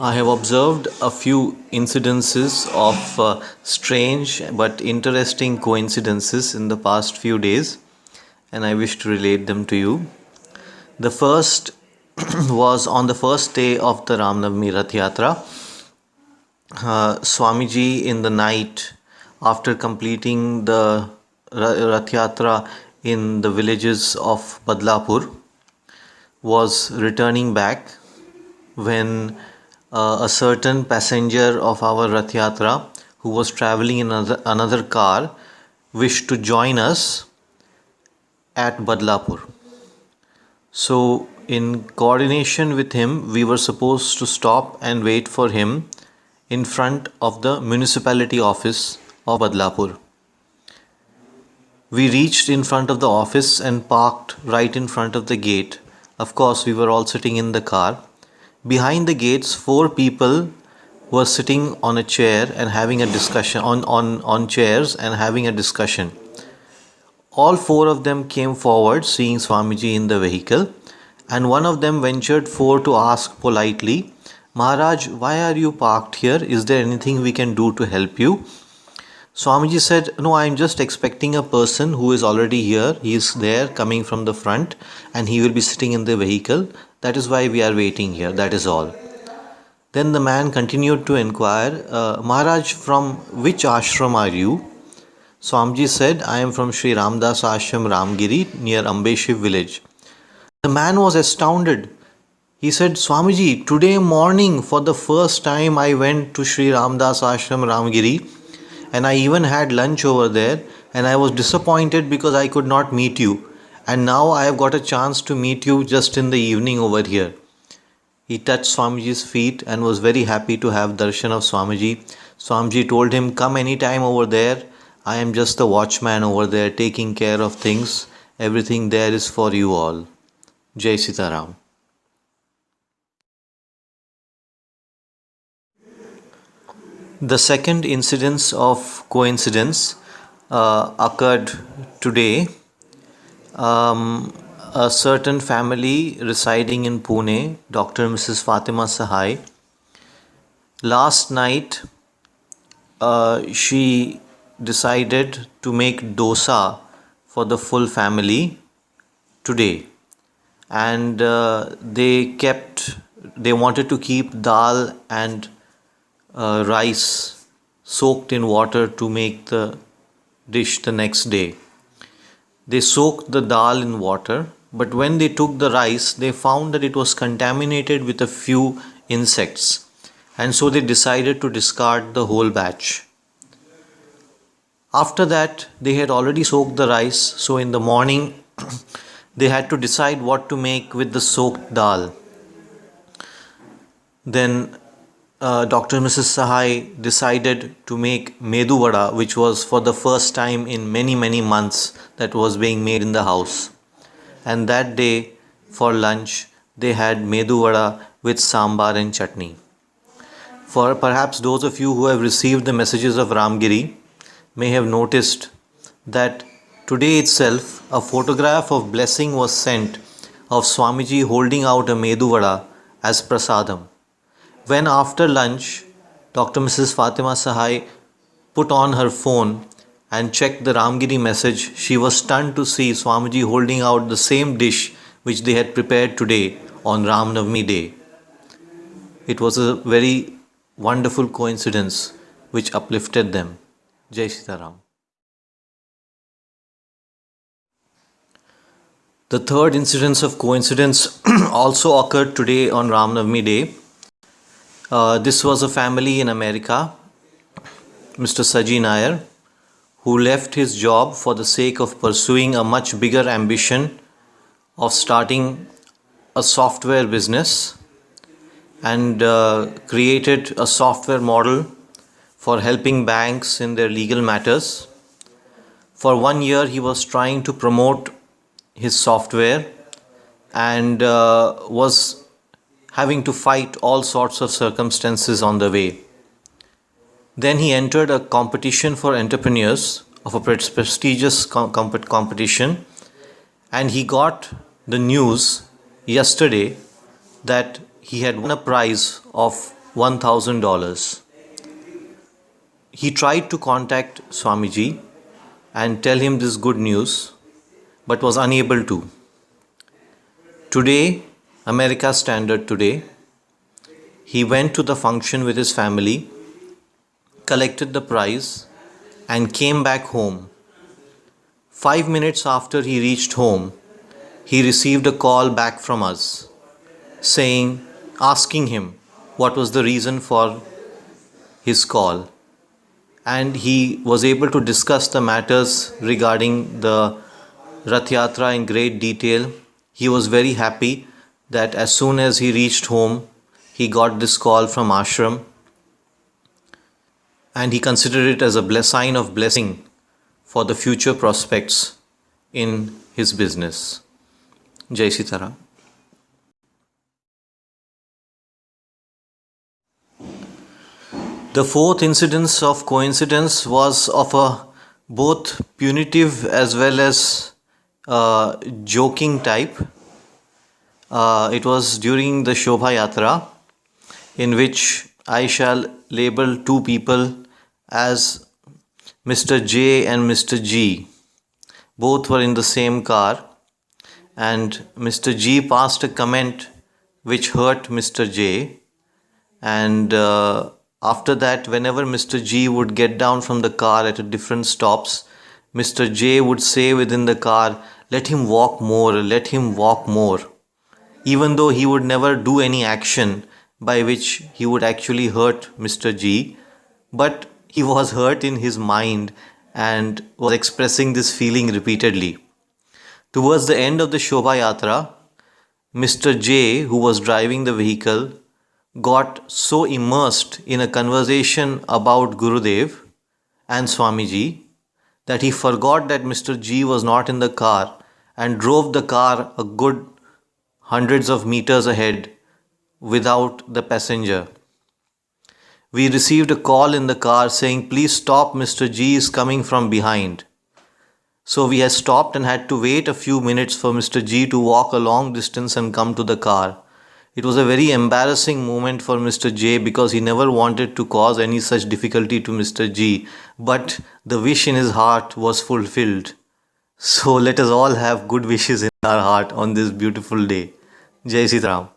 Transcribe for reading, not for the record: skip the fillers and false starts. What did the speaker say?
I have observed a few incidences of strange but interesting coincidences in the past few days, and I wish to relate them to you. The first was on the first day of the Ramanavami Rath Yatra. Swamiji, in the night, after completing the Rath Yatra in the villages of Badlapur, was returning back when a certain passenger of our Rath Yatra who was traveling in another car wished to join us at Badlapur. So, in coordination with him, we were supposed to stop and wait for him in front of the municipality office of Badlapur. We reached in front of the office and parked right in front of the gate. Of course, we were all sitting in the car. Behind the gates, four people were sitting on a chair and having a discussion on chairs and having a discussion. All four of them came forward, seeing Swamiji in the vehicle, and one of them ventured forward to ask politely, Maharaj, why are you parked here? Is there anything we can do to help you? Swamiji said, no, I am just expecting a person who is already here. He is there coming from the front and he will be sitting in the vehicle. That is why we are waiting here. That is all. Then the man continued to inquire, Maharaj, from which ashram are you? Swamiji said, I am from Sri Ramdas Ashram Ramgiri near Ambeshiv village. The man was astounded. He said, Swamiji, today morning for the first time I went to Sri Ramdas Ashram Ramgiri and I even had lunch over there, and I was disappointed because I could not meet you, and now I have got a chance to meet you just in the evening over here. He touched Swamiji's feet and was very happy to have darshan of Swamiji. Swamiji told him, come anytime over there. I am just the watchman over there taking care of things. Everything there is for you all. Jai Sitaram. The second incidence of coincidence occurred today. A certain family residing in Pune, Dr. and Mrs. Fatima Sahai, last night she decided to make dosa for the full family today, and they wanted to keep dal and rice soaked in water to make the dish the next day. They soaked the dal in water, but when they took the rice, they found that it was contaminated with a few insects, and so they decided to discard the whole batch. After that, they had already soaked the rice, so in the morning they had to decide what to make with the soaked dal. Then Dr. and Mrs. Sahai decided to make medu vada, which was for the first time in many months that was being made in the house. And that day for lunch they had medu vada with sambar and chutney. For perhaps those of you who have received the messages of Ramgiri may have noticed that today itself a photograph of blessing was sent of Swamiji holding out a medu vada as prasadam. When after lunch, Dr. Mrs. Fatima Sahai put on her phone and checked the Ramgiri message, she was stunned to see Swamiji holding out the same dish which they had prepared today on Ramanavami day. It was a very wonderful coincidence which uplifted them. Jai Sitaram. The third incidence of coincidence also occurred today on Ramanavami day. This was a family in America, Mr. Saji Nair, who left his job for the sake of pursuing a much bigger ambition of starting a software business, and created a software model for helping banks in their legal matters. For 1 year he was trying to promote his software and was having to fight all sorts of circumstances on the way. Then he entered a competition for entrepreneurs of a prestigious competition, and he got the news yesterday that he had won a prize of $1,000. He tried to contact Swamiji and tell him this good news, but was unable to. Today, America's standard today, he went to the function with his family, collected the prize, and came back home. 5 minutes after he reached home, he received a call back from us asking him what was the reason for his call. And he was able to discuss the matters regarding the Rath Yatra in great detail. He was very happy that as soon as he reached home, he got this call from ashram, and he considered it as a sign of blessing for the future prospects in his business. Jai Sitaram. The fourth incidence of coincidence was of a both punitive as well as joking type. It was during the Shobha Yatra, in which I shall label two people as Mr. J and Mr. G. Both were in the same car, and Mr. G passed a comment which hurt Mr. J, and after that, whenever Mr. G would get down from the car at different stops, Mr. J would say within the car, "Let him walk more, let him walk more," even though he would never do any action by which he would actually hurt Mr. G, but he was hurt in his mind and was expressing this feeling repeatedly. Towards the end of the Shobha Yatra, Mr. J, who was driving the vehicle, got so immersed in a conversation about Gurudev and Swamiji that he forgot that Mr. G was not in the car and drove the car a good hundreds of meters ahead without the passenger. We received a call in the car saying, "Please stop, Mr. G is coming from behind." So we had stopped and had to wait a few minutes for Mr. G to walk a long distance and come to the car. It was a very embarrassing moment for Mr. J because he never wanted to cause any such difficulty to Mr. G, but the wish in his heart was fulfilled. So let us all have good wishes in our heart on this beautiful day. Jai Sitaram.